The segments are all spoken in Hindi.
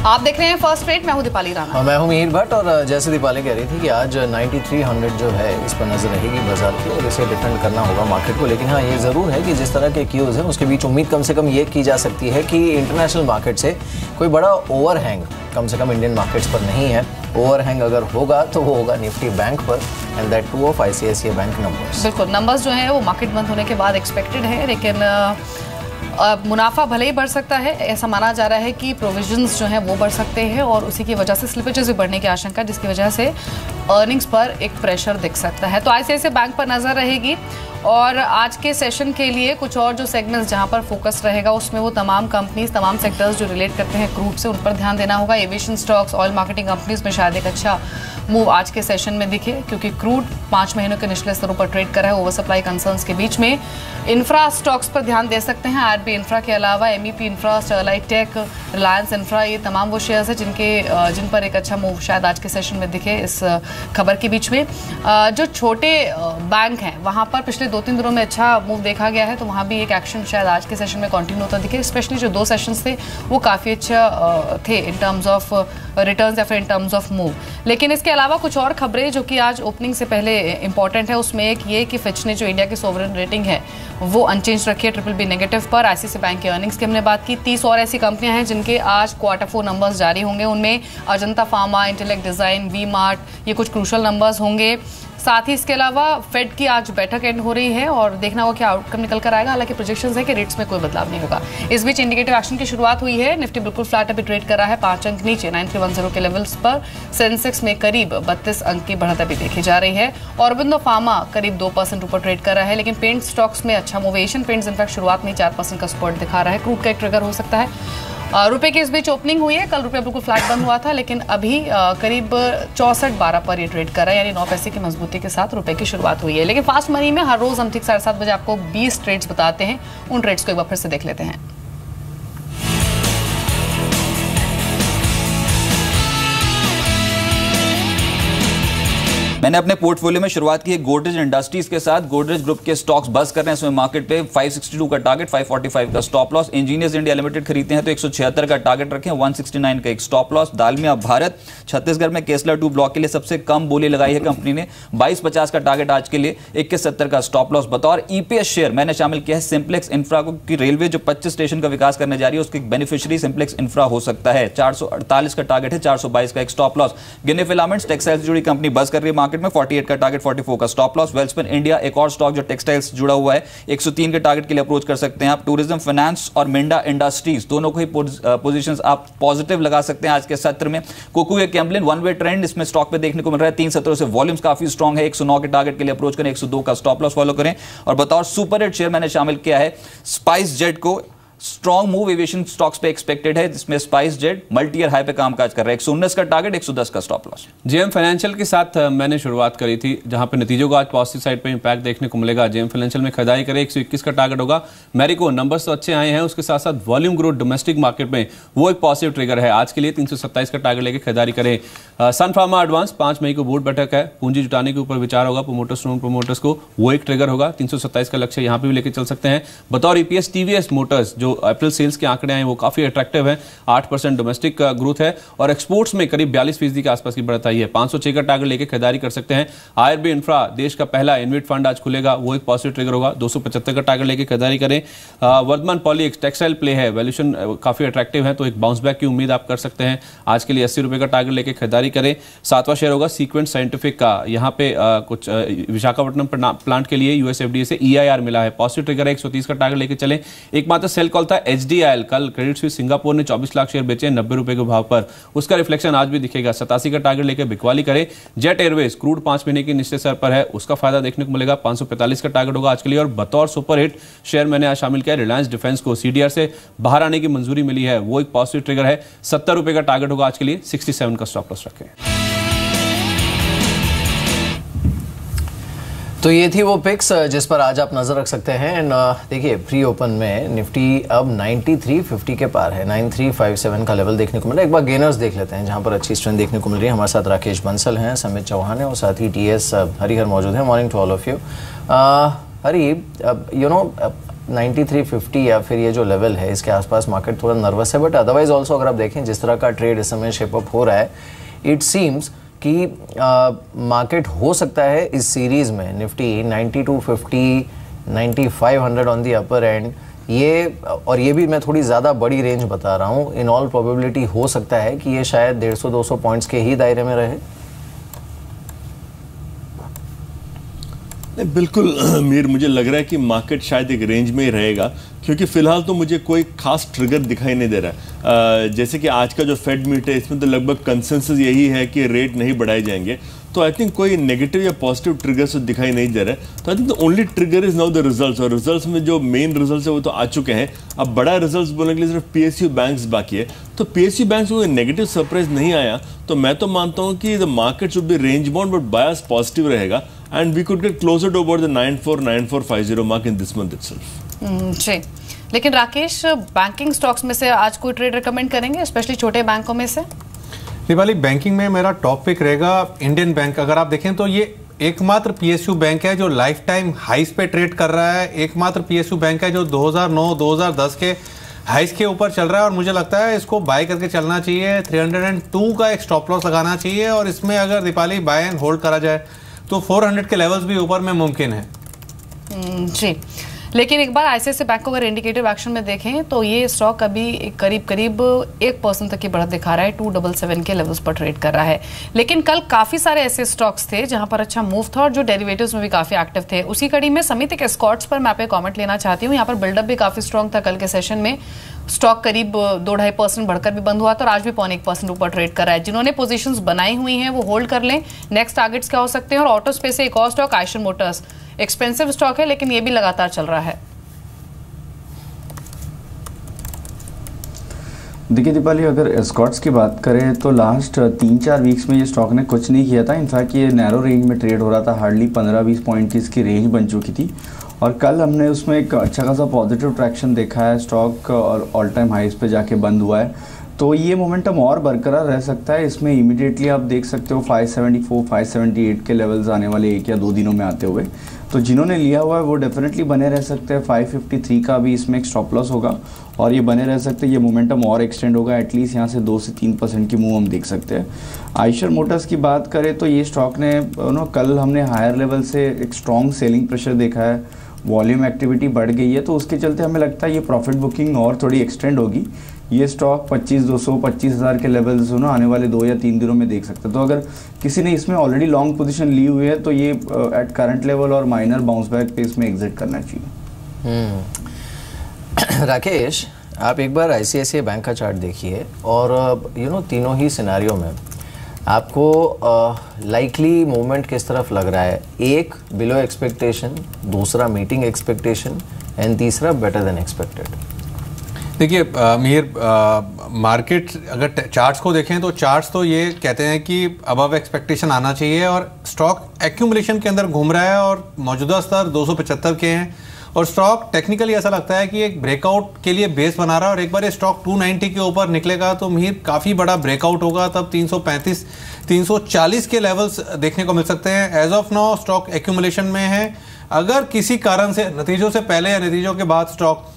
आप देख रहे हैं फर्स्ट रेट। मैं हूं दीपाली राणा। मैं हूं मीर भट्ट। और जैसे दीपाली कह रही थी कि आज 9300 जो है इस पर नजर रहेगी बाजार की और इसे डिफेंड करना होगा मार्केट को। लेकिन हाँ, ये ज़रूर है कि जिस तरह के क्यूज हैं उसके बीच उम्मीद कम से कम ये की जा सकती है कि इंटरनेशनल मार्केट से कोई बड़ा ओवरहैंग कम से कम इंडियन मार्केट्स पर नहीं है। ओवरहैंग अगर होगा तो वो होगा निफ्टी बैंक पर, and that two of ICICI bank numbers. बिल्कुल, नंबर्स जो हैं वो मार्केट बंद होने के बाद एक्सपेक्टेड है, लेकिन मुनाफा भले ही बढ़ सकता है। ऐसा माना जा रहा है कि प्रोविजंस जो हैं वो बढ़ सकते हैं और उसी की वजह से स्लिपेजेस भी बढ़ने की आशंका, जिसकी वजह से अर्निंग्स पर एक प्रेशर दिख सकता है। तो ICICI बैंक पर नजर रहेगी। और आज के सेशन के लिए कुछ और जो सेगमेंट्स जहां पर फोकस रहेगा उसमें वो तमाम कंपनीज, तमाम सेक्टर्स जो रिलेट करते हैं क्रूड से, उन पर ध्यान देना होगा। Aviation stocks, oil marketing companies में शायद एक अच्छा मूव आज के सेशन में दिखे, क्योंकि क्रूड 5 महीनों के निचले स्तरों पर ट्रेड कर रहा है ओवर सप्लाई कंसर्न्स के बीच में। इंफ्रा स्टॉक्स पर ध्यान दे सकते हैं। IRB इंफ्रा के अलावा MEP infra, Sterlite tech, Reliance infra, ये तमाम वो शेयर्स हैं जिन पर एक अच्छा मूव शायद आज के सेशन में दिखे इस खबर के बीच में। जो छोटे बैंक हैं वहाँ पर पिछले 2-3 दिनों में अच्छा मूव देखा गया है, तो वहाँ भी एक एक्शन शायद आज के सेशन में कंटिन्यू होता दिखे। स्पेशली जो 2 सेशंस थे वो काफ़ी अच्छा थे इन टर्म्स ऑफ रिटर्न्स या फिर इन टर्म्स ऑफ मूव। लेकिन इसके अलावा कुछ और खबरें जो कि आज ओपनिंग से पहले इंपॉर्टेंट है, उसमें एक ये कि फिच ने जो इंडिया की सोवरेन रेटिंग है वो अनचेंज रखी है BBB नेगेटिव पर। ICICI बैंक के अर्निंग्स की हमने बात की। 30 और ऐसी कंपनियां हैं जिनके आज Q4 नंबर्स जारी होंगे। उनमें Ajanta pharma, intellect design, V-Mart, ये कुछ क्रूशल नंबर्स होंगे। साथ ही इसके अलावा फेड की आज बैठक एंड हो रही है और देखना होगा क्या आउटकम निकल कर आएगा। हालांकि प्रोजेक्शंस है कि रेट्स में कोई बदलाव नहीं होगा। इस बीच इंडिकेटिव एक्शन की शुरुआत हुई है। निफ्टी बिल्कुल फ्लैट अभी ट्रेड कर रहा है, 5 अंक नीचे 9310 के लेवल्स पर। सेंसेक्स में करीब 32 अंक की बढ़त अभी देखी जा रही है। ऑरोबिंदो फार्मा करीब 2% ऊपर ट्रेड कर रहा है, लेकिन पेंट स्टॉक्स में अच्छा मूव। एशियन पेंट्स इनफैक्ट शुरुआत में 4% का सपोर्ट दिखा रहा है। क्रूड का एक ट्रिगर हो सकता है। रुपए की इस बीच ओपनिंग हुई है। कल रुपया बिल्कुल फ्लैट बंद हुआ था, लेकिन अभी करीब 64.12 पर ये ट्रेड कर रहा है, यानी 9 पैसे की मजबूती के साथ रुपए की शुरुआत हुई है। लेकिन फास्ट मनी में हर रोज हम ठीक 7:30 बजे आपको 20 ट्रेड्स बताते हैं। उन ट्रेड्स को एक बार फिर से देख लेते हैं। मैंने अपने पोर्टफोलियो में शुरुआत की है गोदरेज इंडस्ट्रीज के साथ। गोदरेज ग्रुप के स्टॉक्स बस कर रहे हैं इसमें मार्केट पे। 562 का टारगेट, 545 का stop loss. Engineers India limited खरीदते हैं तो 176 का टारगेट रखें, 169 का एक स्टॉप लॉस। दालमिया भारत छत्तीसगढ़ में केसला 2 ब्लॉक के लिए सबसे कम बोली लगाई है कंपनी ने, 2250 का टारगेट आज के लिए, 2170 का स्टॉप लॉस। बतौर EPS शेयर मैंने शामिल किया है सिंप्लेक्स इंफ्रा को, कि रेलवे जो 25 स्टेशन का विकास करने जा रही है उसके बेनिफिशियरी सिंप्लेक्स इंफ्रा हो सकता है। 448 का टारगेट है, 422 का एक स्टॉप लॉस। गिनी फिलामेंट्स टेक्सटाइल से जुड़ी कंपनी बस कर रही है मार्केट में, 48 का टारगेट, 44 का स्टॉप लॉस। वेल्सपन इंडिया एक और स्टॉक जो टेक्सटाइल्स जुड़ा हुआ है, 103 के टारगेट के लिए अप्रोच कर सकते हैं आप। टूरिज्म फाइनेंस और मिंडा इंडस्ट्रीज दोनों को ही पोजीशंस आप पॉजिटिव लगा सकते हैं आज के सत्र में। कोको कैम्बलिन वन वे ट्रेंड इसमें स्टॉक पे देखने को मिल रहा है। 3 सत्रों से वॉल्यूम्स काफी स्ट्रॉन्ग है, 109 के टारगेट के लिए अप्रोच करें, 102 का स्टॉप लॉस फॉलो करें। और बतौर सुपर हिट शेयर मैंने शामिल किया है स्पाइस जेट को। स्ट्रॉन्ग मूव एविएशन स्टॉक्स पे एक्सपेक्टेड है, जिसमें spice jet multi year high पे कामकाज कर रहा है। 119 का टारगेट, 110 का स्टॉप लॉस। जेएम फाइनेंशियल के साथ मैंने शुरुआत करी थी, जहां पे नतीजों को आज पॉजिटिव साइड पे इंपैक्ट देखने को मिलेगा। जेएम फाइनेंशियल में खरीदारी करें, 121 का टारगेट होगा। मैरिको नंबर्स तो अच्छे आए हैं, उसके साथ साथ वॉल्यूम ग्रोथ डोमेस्टिक मार्केट में वो एक पॉजिटिव ट्रिगर है। आज के लिए 327 का टारगेट लेकर खरीदारी करें। सन फार्मा एडवांस 5 मई को बोर्ड बैठक है, पूंजी जुटाने के ऊपर विचार होगा प्रोमोटर्स नॉन प्रोमोटर्स को, वो एक ट्रिगर होगा। 327 का लक्ष्य यहां पे भी लेकर चल सकते हैं। बतौर EPS TVS मोटर्स जो अप्रैल सेल्स के आंकड़े आए वो काफी अट्रैक्टिव है, 8% डोमेस्टिक का ग्रोथ है और एक्सपोर्ट्स में करीब 42% के आसपास की बढ़त आई है। 506 का टारगेट लेकर खरीदारी कर सकते हैं। IRB इंफ्रा देश का पहला इन्वेट फंड आज खुलेगा, वो एक पॉजिटिव ट्रिगर होगा। 275 का टारगेट लेकर खरीदारी करें। वर्धमान पॉलीएक्स टेक्सटाइल प्ले है, वैल्यूएशन काफी अट्रैक्टिव है, तो एक बाउंस बैक की उम्मीद आप कर सकते हैं। आज के लिए 80 रुपए का टारगेट लेकर खरीदारी करें। 7वां शेयर होगा सीक्वेंट साइंटिफिक का। यहाँ पे कुछ विशाखापट्टनम प्लांट के लिए US FDA से EIR मिला है, पॉजिटिव ट्रिगर है, 130 का टारगेट लेकर चले। एकमात्र सेल कॉल था HDIL। कल क्रेडिट स्विस सिंगापुर ने 24 लाख शेयर बेचे 90 रुपए के भाव पर, उसका रिफ्लेक्शन आज भी दिखेगा। 87 का टारगेट लेकर बिकवाली करे। जेट एयरवेज क्रूड 5 महीने के निचले स्तर पर है, उसका फायदा देखने को मिलेगा। 545 का टारगेट होगा आज के लिए। और बतौर सुपर हिट शेयर मैंने आज शामिल किया रिलायंस डिफेंस को। CDR से बाहर आने की मंजूरी मिली है, वो एक पॉजिटिव ट्रिगर है। 70 रुपए का टारगेट होगा आज के लिए, 67 का स्टॉप लॉस रखें। तो ये थी वो पिक्स जिस पर आज आप नजर रख सकते हैं। एंड देखिए प्री ओपन में निफ्टी अब 9350 के पार है, 9357 का लेवल देखने को मिल रहा है। एक बार गेनर्स देख लेते हैं जहां पर अच्छी स्ट्रेंथ देखने को मिल रही है। हमारे साथ राकेश बंसल हैं, समित चौहान है और साथ ही TS हरिहर मौजूद है। Morning to all of you. Hari, 9350 या फिर ये जो लेवल है इसके आसपास मार्केट थोड़ा नर्वस है, बट अदरवाइज ऑल्सो अगर आप देखें जिस तरह का ट्रेड इस समय शेप अप हो रहा है, इट सीम्स कि मार्केट हो सकता है इस सीरीज़ में Nifty 9250 9500 on the upper and, ये और ये भी मैं थोड़ी ज़्यादा बड़ी रेंज बता रहा हूँ, इन ऑल प्रोबेबिलिटी हो सकता है कि ये शायद 150-200 पॉइंट्स के ही दायरे में रहे। बिल्कुल मीर, मुझे लग रहा है कि मार्केट शायद एक रेंज में ही रहेगा, क्योंकि फिलहाल तो मुझे कोई खास ट्रिगर दिखाई नहीं दे रहा है। जैसे कि आज का जो फेड मीट है इसमें तो लगभग कंसेंसस यही है कि रेट नहीं बढ़ाए जाएंगे, तो आई थिंक कोई नेगेटिव या पॉजिटिव ट्रिगर्स दिखाई नहीं दे रहा है। तो I think the only trigger is now the results, और रिजल्ट्स में जो मेन रिजल्ट्स है वो तो आ चुके हैं। अब बड़ा रिजल्ट्स बोलने के लिए सिर्फ पीएसयू बैंक्स बाकी है, तो पीएसयू बैंक्स को नेगेटिव सरप्राइज नहीं आया तो मैं तो मानता हूँ कि the market should be range bound but bias positive रहेगा, and we could get closer to about the 94-9450 mark in this month itself. जी, लेकिन राकेश, बैंकिंग स्टॉक्स में से आज कोई ट्रेड रिकमेंड करेंगे, स्पेशली छोटे बैंकों में से? दीपाली, बैंकिंग में मेरा टॉप पिक रहेगा इंडियन बैंक। अगर आप देखें तो ये एकमात्र पीएसयू बैंक है जो लाइफ टाइम हाइस पे ट्रेड कर रहा है, एकमात्र पीएसयू बैंक है जो 2009-2010 के हाइस के ऊपर चल रहा है, और मुझे लगता है इसको बाय करके चलना चाहिए। 302 का एक स्टॉप लॉस लगाना चाहिए, और इसमें अगर दीपाली बाय एंड होल्ड करा जाए तो 400 के लेवल्स भी ऊपर में मुमकिन है। जी, लेकिन एक बार आईसीआईसीआई बैंक को अगर इंडिकेटिव एक्शन में देखें तो ये स्टॉक अभी करीब 1% तक की बढ़त दिखा रहा है, 277 के लेवल्स पर ट्रेड कर रहा है। लेकिन कल काफी सारे ऐसे स्टॉक्स थे जहां पर अच्छा मूव था और जो डेरिवेटिव्स में भी काफी एक्टिव थे। उसी कड़ी में समिति एस्कॉर्ट्स पर मैं पे कमेंट लेना चाहती हूँ। यहाँ पर बिल्डअप भी काफी स्ट्रॉन्ग था कल के सेशन में, स्टॉक करीब 2-2.5% बढ़कर भी बंद हुआ था और आज भी 0.1% ऊपर ट्रेड कर रहा है। जिन्होंने पोजीशंस बनाई हुई हैं वो होल्ड कर लें। नेक्स्ट टारगेट्स क्या हो सकते हैं? और ऑटो स्पेस से एक और stock Eicher Motors, expensive stock है लेकिन ये भी लगातार चल रहा है। देखिए दीपाली, अगर एस्कॉर्ट्स की बात करें तो लास्ट 3-4 वीक्स में ये स्टॉक ने कुछ नहीं किया था। इनफैक्ट ये नैरो रेंज में ट्रेड हो रहा था, हार्डली 15-20 पॉइंट की इसकी रेंज बन चुकी थी, और कल हमने उसमें एक अच्छा खासा पॉजिटिव ट्रैक्शन देखा है। स्टॉक और ऑल टाइम हाइस पे जाके बंद हुआ है, तो ये मोमेंटम और बरकरार रह सकता है। इसमें इमीडिएटली आप देख सकते हो 574-578 के लेवल्स आने वाले 1 या 2 दिनों में आते हुए, तो जिन्होंने लिया हुआ है वो डेफिनेटली बने रह सकते हैं। 553 का भी इसमें एक स्टॉप लॉस होगा और ये बने रह सकते हैं। ये मोमेंटम और एक्सटेंड होगा, एटलीस्ट यहाँ से 2 से 3% की मूव हम देख सकते हैं। आयशर मोटर्स की बात करें तो ये स्टॉक ने कल हमने हायर लेवल से एक स्ट्रॉन्ग सेलिंग प्रेशर देखा है, वॉल्यूम एक्टिविटी बढ़ गई है, तो उसके चलते हमें लगता है ये प्रॉफिट बुकिंग और थोड़ी एक्सटेंड होगी। ये स्टॉक 25,200-25,000 के लेवल्स आने वाले 2 या 3 दिनों में देख सकते हैं। तो अगर किसी ने इसमें ऑलरेडी लॉन्ग पोजीशन ली हुई है तो ये एट करंट लेवल और माइनर बाउंस बैक पे इसमें एग्जिट करना चाहिए। राकेश, आप एक बार आईसीआईसीआई बैंक का चार्ट देखिए और तीनों ही सिनारियों में आपको लाइकली मूवमेंट किस तरफ लग रहा है? एक बिलो एक्सपेक्टेशन, दूसरा मीटिंग एक्सपेक्टेशन एंड तीसरा बेटर देन एक्सपेक्टेड। देखिए मीर, मार्केट अगर चार्ट्स को देखें तो चार्ट्स तो ये कहते हैं कि अबव एक्सपेक्टेशन आना चाहिए, और स्टॉक एक्यूमुलेशन के अंदर घूम रहा है और मौजूदा स्तर 275 के हैं, और स्टॉक टेक्निकली ऐसा लगता है कि एक ब्रेकआउट के लिए बेस बना रहा है, और एक बार ये स्टॉक 290 के ऊपर निकलेगा तो मीर काफ़ी बड़ा ब्रेकआउट होगा, तब 335-340 के लेवल्स देखने को मिल सकते हैं। As of now stock accumulation में है। अगर किसी कारण से नतीजों से पहले या नतीजों के बाद स्टॉक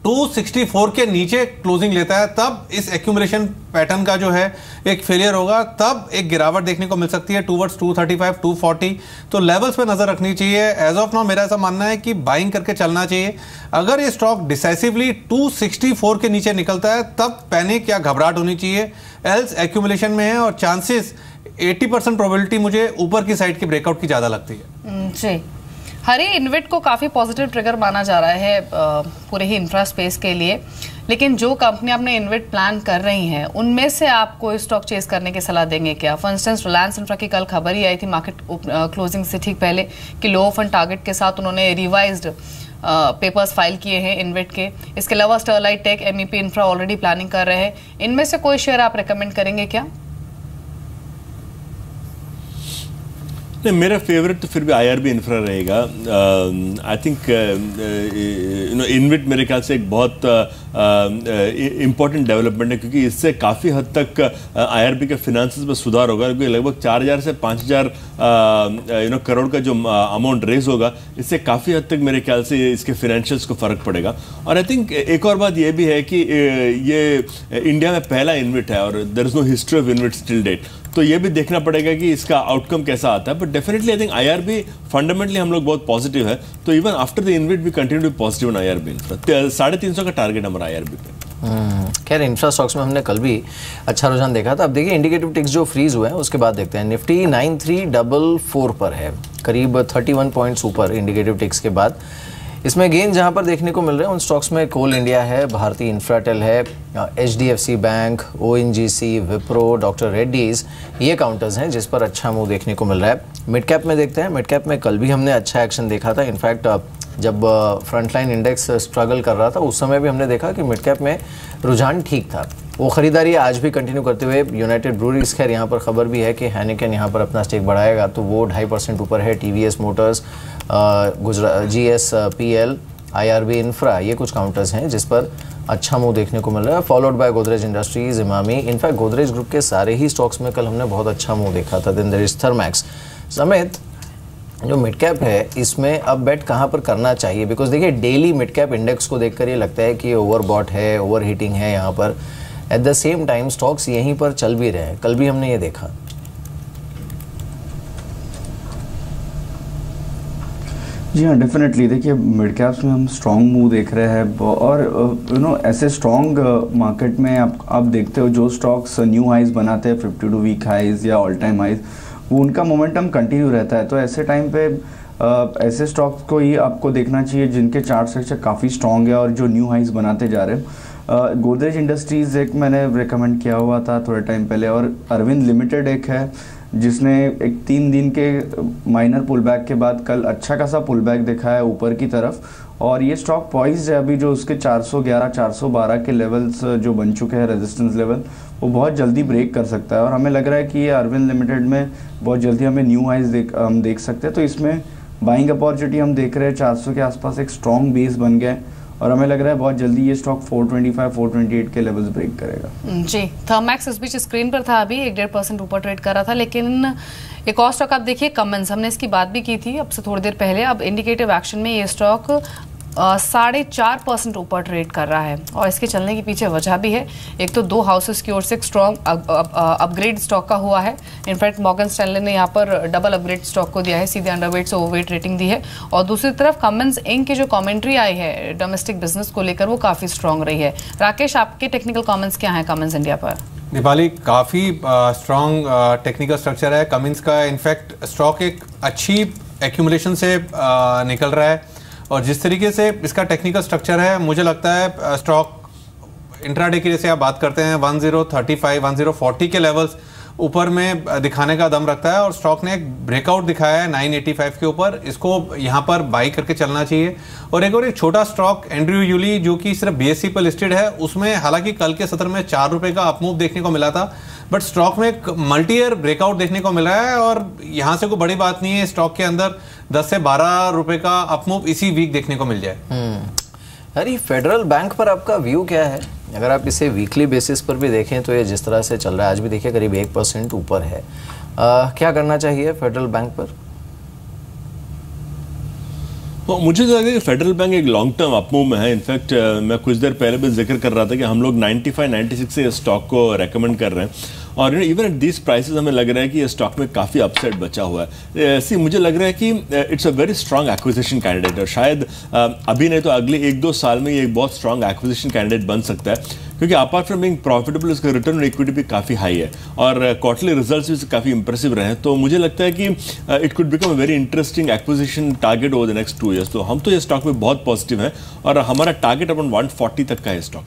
264 के नीचे क्लोजिंग लेता है, तब इस एक्यूमुलेशन पैटर्न का जो है एक फेलियर होगा, तब एक गिरावट देखने को मिल सकती है टूवर्ड्स 235-240। तो लेवल्स पे नजर रखनी चाहिए। एज ऑफ नाउ मेरा ऐसा मानना है कि बाइंग करके चलना चाहिए। अगर ये स्टॉक डिसाइसिवली 264 के नीचे निकलता है तब पैनिक या घबराहट होनी चाहिए, एल्स एक्यूमुलेशन में है और चांसेस 80% प्रोबेबिलिटी मुझे ऊपर की साइड की ब्रेकआउट की ज्यादा लगती है। जी, हरी इन्वेट को काफ़ी पॉजिटिव ट्रिगर माना जा रहा है पूरे ही इंफ्रा स्पेस के लिए, लेकिन जो कंपनी अपने इन्वेट प्लान कर रही हैं उनमें से आपको स्टॉक चेस करने की सलाह देंगे क्या? फॉर इंस्टेंस रिलायंस इंफ्रा की कल खबर ही आई थी मार्केट क्लोजिंग से ठीक पहले कि लो फंड टारगेट के साथ उन्होंने रिवाइज्ड पेपर्स फाइल किए हैं इन्वेट के। इसके अलावा Sterlite tech, MEP infra already planning कर रहे हैं। इनमें से कोई शेयर आप रिकमेंड करेंगे क्या? नहीं, मेरा फेवरेट तो फिर भी IRB इंफ्रा रहेगा। आई थिंक इन्वेट मेरे ख्याल से एक बहुत इम्पोर्टेंट डेवलपमेंट है, क्योंकि इससे काफ़ी हद तक IRB के फिनेंसेस में सुधार होगा, क्योंकि लगभग 4000 से 5000 करोड़ का जो अमाउंट रेज होगा, इससे काफ़ी हद तक मेरे ख्याल से इसके फाइनेंशियल्स को फ़र्क पड़ेगा। और आई थिंक एक और बात ये भी है कि ये इंडिया में पहला इन्विट है और there is no history of InvIT still date, तो ये भी देखना पड़ेगा कि इसका आउटकम कैसा आता है। But definitely I think IRB fundamentally हम लोग बहुत पॉजिटिव है, तो even after the InvIT we continue to positive on IRB infra. 350 का टारगेट हमारा IRB पे। खैर इंफ्रा स्टॉक्स में हमने कल भी अच्छा रुझान देखा था। अब देखिए इंडिकेटिव टिक्स जो फ्रीज हुए हैं उसके बाद देखते हैं। निफ्टी 9344 पर है, करीब 31 पॉइंट्स ऊपर इंडिकेटिव टिक्स के बाद। इसमें गेन जहां पर देखने को मिल रहे हैं उन स्टॉक्स में कोल इंडिया है, भारतीय इंफ्राटेल है, HDFC bank, ONGC, Wipro, doctor Reddy's, ये काउंटर्स हैं जिस पर अच्छा मूव देखने को मिल रहा है। मिड कैप में देखते हैं। मिड कैप में कल भी हमने अच्छा एक्शन देखा था। इनफैक्ट जब फ्रंटलाइन इंडेक्स स्ट्रगल कर रहा था उस समय भी हमने देखा कि मिड कैप में रुझान ठीक था। वो खरीदारी आज भी कंटिन्यू करते हुए यूनाइटेड ब्रूरीज, खैर यहाँ पर खबर भी है कि हैनिकन यहाँ पर अपना स्टेक बढ़ाएगा, तो वो 2.5% ऊपर है। TVS Motors, GSPL, IRB infra, ये कुछ काउंटर्स हैं जिस पर अच्छा मूव देखने को मिल रहा है। Followed by Godrej industries, Emami. In fact Godrej group के सारे ही स्टॉक्स में कल हमने बहुत अच्छा मूव देखा था। देन देयर इज थर्मैक्स समेत जो मिड कैप है इसमें अब बेट कहाँ पर करना चाहिए, बिकॉज देखिए डेली मिड कैप इंडेक्स को देखकर ये लगता है कि ये ओवरबॉट है, ओवर हीटिंग है यहाँ पर। At the same time stocks यहीं पर चल भी रहे हैं, कल भी हमने ये देखा। जी हाँ, डेफिनेटली। देखिए मिड कैप्स में हम स्ट्रॉन्ग मूव देख रहे हैं और ऐसे स्ट्रॉन्ग मार्केट में आप देखते हो जो स्टॉक्स न्यू हाइज बनाते हैं, 52 वीक हाइज या ऑल टाइम हाइज, वो उनका मोमेंटम कंटिन्यू रहता है। तो ऐसे टाइम पे ऐसे स्टॉक्स को ही आपको देखना चाहिए जिनके चार्ट स्ट्रक्चर काफ़ी स्ट्रॉन्ग है और जो न्यू हाइज बनाते जा रहे हैं। गोदरेज इंडस्ट्रीज़ एक मैंने रिकमेंड किया हुआ था थोड़े टाइम पहले, और अरविंद लिमिटेड एक है जिसने एक 3 दिन के माइनर पुलबैक के बाद कल अच्छा खासा पुलबैक दिखा है ऊपर की तरफ, और ये स्टॉक पॉइज्ड है अभी। जो उसके 411 412 के लेवल्स जो बन चुके हैं रेजिस्टेंस लेवल, वो बहुत जल्दी ब्रेक कर सकता है। और हमें लग रहा है कि ये अरविंद लिमिटेड में बहुत जल्दी हमें न्यू हाइज हम देख सकते हैं। तो इसमें बाइंग अपॉर्चुनिटी हम देख रहे हैं। 400 के आसपास एक स्ट्रॉन्ग बेस बन गया है और हमें लग रहा है बहुत जल्दी ये स्टॉक 425 428 के लेवल्स ब्रेक करेगा। जी, थर्मैक्स इस बीच स्क्रीन पर था, अभी 1.5% ऊपर ट्रेड कर रहा था। लेकिन एक और स्टॉक आप देखिए, कमेंस, हमने इसकी बात भी की थी अब से थोड़ी देर पहले। अब इंडिकेटिव एक्शन में ये स्टॉक 4.5% ऊपर ट्रेड कर रहा है, और इसके चलने के पीछे वजह भी है। एक तो 2 हाउसेस की ओर से स्ट्रॉन्ग अपग्रेड स्टॉक का हुआ है। इनफैक्ट मॉर्गन स्टैनले ने यहाँ पर डबल अपग्रेड स्टॉक को दिया है, सीधे अंडरवेट से ओवरवेट रेटिंग दी है। और दूसरी तरफ कमेंस इंक की जो कमेंट्री आई है डोमेस्टिक बिजनेस को लेकर, वो काफ़ी स्ट्रॉन्ग रही है। राकेश, आपके टेक्निकल कमेंट्स क्या हैं कमेंस इंडिया पर? नेपाली काफ़ी स्ट्रॉन्ग टेक्निकल स्ट्रक्चर है कमिंस का। इनफैक्ट स्टॉक एक अच्छी एक्यूमुलेशन से निकल रहा है, और जिस तरीके से इसका टेक्निकल स्ट्रक्चर है, मुझे लगता है स्टॉक इंट्राडे की जैसे आप बात करते हैं 1035 1040 के लेवल्स ऊपर में दिखाने का दम रखता है, और स्टॉक ने एक ब्रेकआउट दिखाया है 985 के ऊपर। इसको यहाँ पर बाई करके चलना चाहिए। और एक छोटा स्टॉक एंड्रयू यूली जो कि सिर्फ BSE पर लिस्टेड है, उसमें हालांकि कल के सत्र में 4 रुपए का अपमूव देखने को मिला था, बट स्टॉक में एक मल्टी ईयर ब्रेकआउट देखने को मिला है। और यहाँ से कोई बड़ी बात नहीं है, स्टॉक के अंदर 10 से 12 रुपए का अपमूव इसी वीक देखने को मिल जाए। अरे फेडरल बैंक पर आपका व्यू क्या है? अगर आप इसे वीकली बेसिस पर भी देखें तो ये जिस तरह से चल रहा है, आज भी देखिए करीब 1% ऊपर है। क्या करना चाहिए फेडरल बैंक पर? तो मुझे तो लगा कि फेडरल बैंक एक लॉन्ग टर्म अपमूव में है। इनफैक्ट मैं कुछ देर पहले भी जिक्र कर रहा था कि हम लोग 95-96 से स्टॉक को रेकमेंड कर रहे हैं, और इवन एट दिस प्राइसेस हमें लग रहा है कि ये स्टॉक में काफ़ी अपसाइड बचा हुआ है। ऐसी मुझे लग रहा है कि it's a very strong acquisition candidate, और शायद अभी नहीं तो अगले 1-2 साल में ये एक बहुत स्ट्रॉन्ग एक्विजिशन कैंडिडेट बन सकता है, क्योंकि अपार्ट फ्रॉम बीइंग प्रॉफिटेबल इसका रिटर्न ऑन इक्विटी भी काफ़ी हाई है, और क्वार्टरली रिजल्ट्स भी काफ़ी इंप्रेसिव रहे हैं। तो मुझे लगता है कि it could become a very interesting acquisition target over the next 2 years. तो हम तो ये स्टॉक में बहुत पॉजिटिव हैं, और हमारा टारगेट अराउंड 140 तक का है स्टॉक।